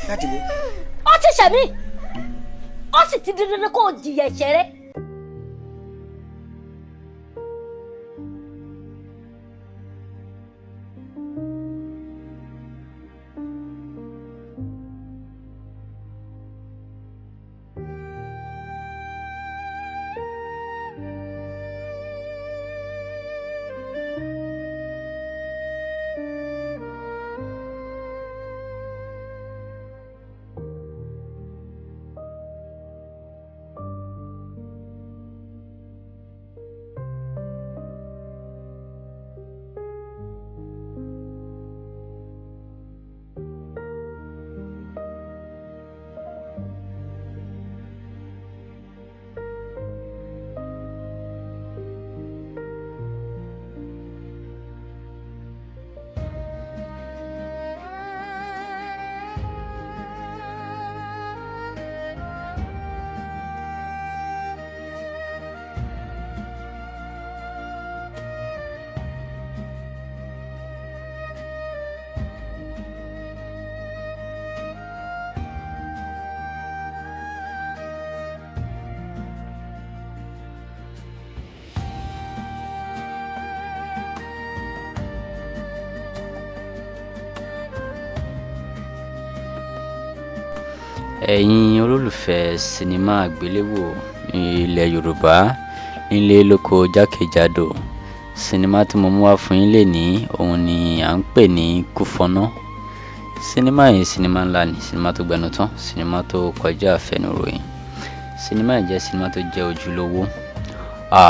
láti wo. Ó ti ṣẹ̀mí ó sì ti di dandan kó o jìyà ẹ̀ṣẹ̀ rẹ̀. Ẹ̀yin olólùfẹ́ sinimá àgbéléwò ilẹ̀ Yorùbá nílé lóko jákèjádò, sinimá tí mo mú wá fún yín lénìí òun ni à ń pè ní Kúfọ̀nà. Sinimá yìí sinimá ńlá ni, sinimá tó gbẹnu tán, sinimá tó kọjá àfẹnuròyìn. Sinimá yìí jẹ́ sinimá tó jẹ́ ojúlówó.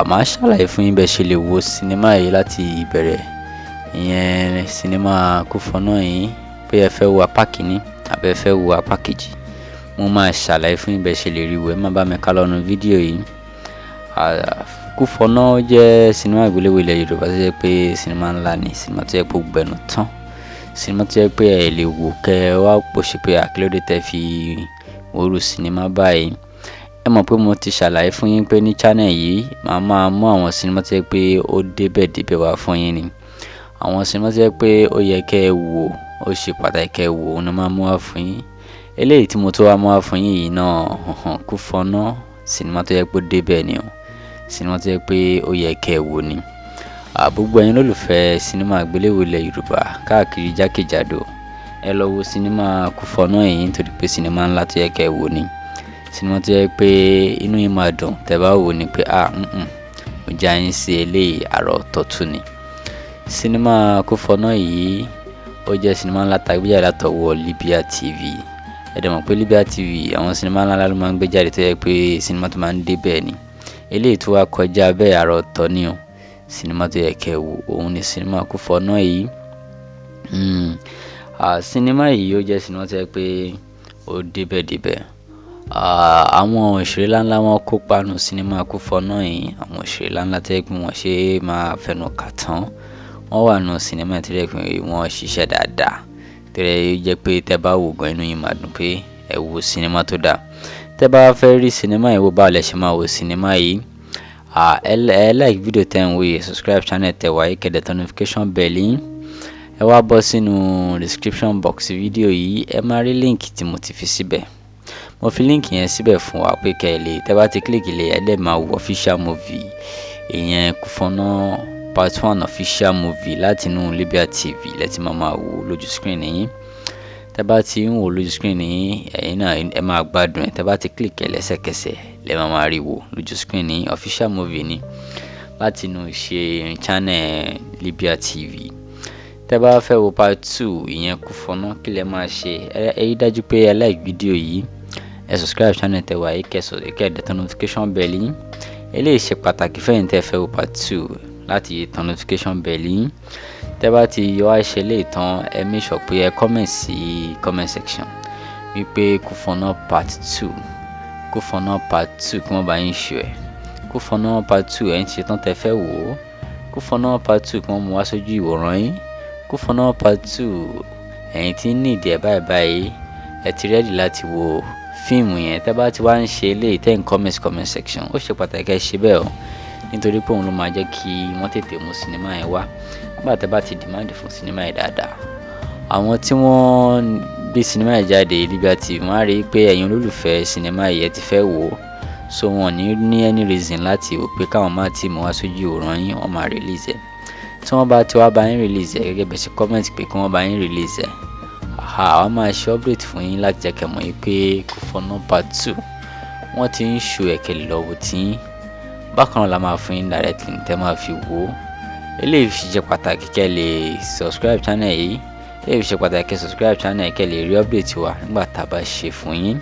Màá ṣàlàyé fún yín bẹ́ẹ̀ ṣe lè wo sinimá yìí láti ìbẹ̀rẹ̀. Ìyẹn sinimá Kúfọ̀nà yìí bóyá ẹ fẹ́ wo apá kìíní àbí ẹ fẹ́ wo apá kejì. Mo máa ṣàlàyé fún yín bẹ́ẹ̀ ṣe lè rí wo, ẹ má bá mi ká lọ nínú fídíò yìí. Kúfọ̀nà jẹ́ sinimá àgbéléwò ilẹ̀ Yorùbá tó jẹ́ pé sinimá ńlá ni, sinimá tó jẹ́ pé ó gbẹnu tán, sinimá tó jẹ́ pé ẹ lè wò kẹ́ ẹ wá pòṣe pé àkílódé tẹ́ fi orú sinimá báyìí. Ẹ mọ̀ pé mo ti ṣàlàyé fún yín pé ní channel yìí màá máa mú àwọn sinimá tó jẹ́ pé ó débẹ̀ wá fún yín ni. Àwọn sinimá tó jẹ́ pé ó yẹ kẹ́ ẹ wò, ó ṣe pàtàkì kẹ́ ẹ wò, òun ni màá mú wá fún yín. Eléyìí tí mo tó wá mú wá fún yín yìí náà, Kúfọ̀nà, sinimá tó yẹ pé ó débẹ̀ ni o, sinimá tó yẹ pé ó yẹ kẹ́ ẹ wò ni. Gbogbo ẹ̀yin olólùfẹ́ sinimá àgbéléwò ilẹ̀ Yorùbá káàkiri jákèjádò, ẹ lọ wo sinimá Kúfọ̀nà yìí nítorí pé sinimá ńlá tó yẹ kẹ́ ẹ wò ni. Sinimá tó yẹ pé inú yín máa dùn tẹ́ bá wò ni pé mo já yín sí eléyìí àrà ọ̀tọ̀ tún ni. Sinimá Kúfọ̀nà yìí ó jẹ́ sinimá ńlá tàbí jáde látọwọ́ Libya TV. Ẹ dẹ̀ mọ̀ pé Libya TV àwọn sinimá ńlá ló máa ń gbé jáde tó yẹ pé sinimá tó máa ń débẹ̀ ni. Eléyìí tó wá kọjá bẹ́ẹ̀ àrà ọ̀tọ̀ ni o. Sinimá tó yẹ kẹ́ ẹ wò òun ni sinimá Kúfọ̀nà yìí. Sinimá yìí ó jẹ́ sinimá tó yẹ pé ó débẹ̀. Àwọn òṣèré ńláńlá wọn kópa nínú sinimá Kúfọ̀nà yìí. Àwọn òṣèré ńláńlá tó yẹ pé wọ́n ṣe máa fẹnu kà tán. Wọ́n wà nínú sinimá tó yẹ pé wọ́n ṣiṣẹ́ dáadáa. Tẹ́lẹ̀ jẹ́ pé tẹ́ bá wò gan inú yín máa dùn pé ẹ wo sinimá tó dáa. Tẹ́ bá fẹ́ rí sinimá yìí wò bá lẹ ṣe máa wo sinimá yìí. Ẹ like video tẹ́ ń wò yìí, subscribe channel tẹ́ wá yìí, kẹ́ dẹ̀ notification bell yín. Ẹ wá bọ́ sínú description box fídíò yìí, ẹ máa rí link tí mo ti fi síbẹ̀. Mo fi link yẹn síbẹ̀ fún wa pé kẹ́ ẹ lè tẹ́ bá ti click lé ẹ dẹ̀ máa wo official movie. Ìyẹn Kúfọ̀nà part 1 official movie láti inú Libya TV lẹ́tí máa wò lójú screen yín. Tẹ́ bá ti ń wò lójú screen yín, ẹ̀yin náà ẹ máa gbádùn ẹ̀. Tẹ́ bá ti click ẹ lẹ́sẹ̀kẹsẹ̀ lẹ máa rí wò lójú screen yín. Official movie ni láti inú ṣe channel Libya TV. Tẹ́ bá fẹ́ wo part 2 ìyẹn Kúfọ̀nà kí lẹ máa ṣe? Ẹ rí dájú pé ẹ like video yìí, ẹ subscribe channel tẹ́ wá yìí, kẹ́ dẹ̀ notification bell yín. Eléyìí ṣe pàtàkì fẹ́yìn tẹ́ fẹ́ wo part 2 láti tan notification bell yín. Tẹ́ bá ti wá ṣe lè tán ẹ make sure pé ẹ comment sí comment section wípé Kúfọ̀nà part 2, Kúfọ̀nà part 2 kí wọ́n bá yín ṣe ẹ̀. Kúfọ̀nà part 2 ẹ̀yin ti ṣe tán tẹ́ fẹ́ wò ó. Kúfọ̀nà part 2 kí wọ́n mú wá sójú ìwòran yín. Kúfọ̀nà part 2 ẹ̀yin tí ń ní ìdí ẹ̀ báyìí ẹ ti ready láti wo fíìmù yẹn. Tẹ́ bá ti wá ń ṣe eléyìí tẹ́ ń comment section, ó ṣe pàtàkì kẹ́ ṣe bẹ́ẹ̀ o, nítorí pé òun ló máa jẹ́ kí wọ́n tètè mú sinimá yẹn wá. Nígbà tẹ́ bá ti demand fún sinimá yẹn dáadáa, àwọn tí wọ́n gbé sinimá yìí jáde Libya TV wọ́n á rí i pé ẹ̀yin olólùfẹ́ sinimá yìí ẹ ti fẹ́ wò ó, so wọn ní any reason láti wò pé káwọn má tí mú wá sójú ìwòran yín, wọ́n máa release ẹ̀. Tí wọ́n bá ti wá bá yín release ẹ̀ gẹ́gẹ́ bẹ́ẹ̀ ṣe comment pé kí wọ́n bá yín release ẹ̀, àwa máa ṣe update fún yín láti jẹ́ kẹ́ mọ̀ yín pé Kúfọ̀nà part 2 wọ́n ti ń show ẹ̀kẹ́ lọ́wọ́ tí bákan náà la máa fún yín direct link tẹ́ máa fi wò ó. Eléyìí fi ṣe pàtàkì kẹ́ lè subscribe channel yìí, eléyìí fi ṣe pàtàkì kẹ́ subscribe channel kẹ́ lè rí update wa nígbà tá a bá ṣe fún yín.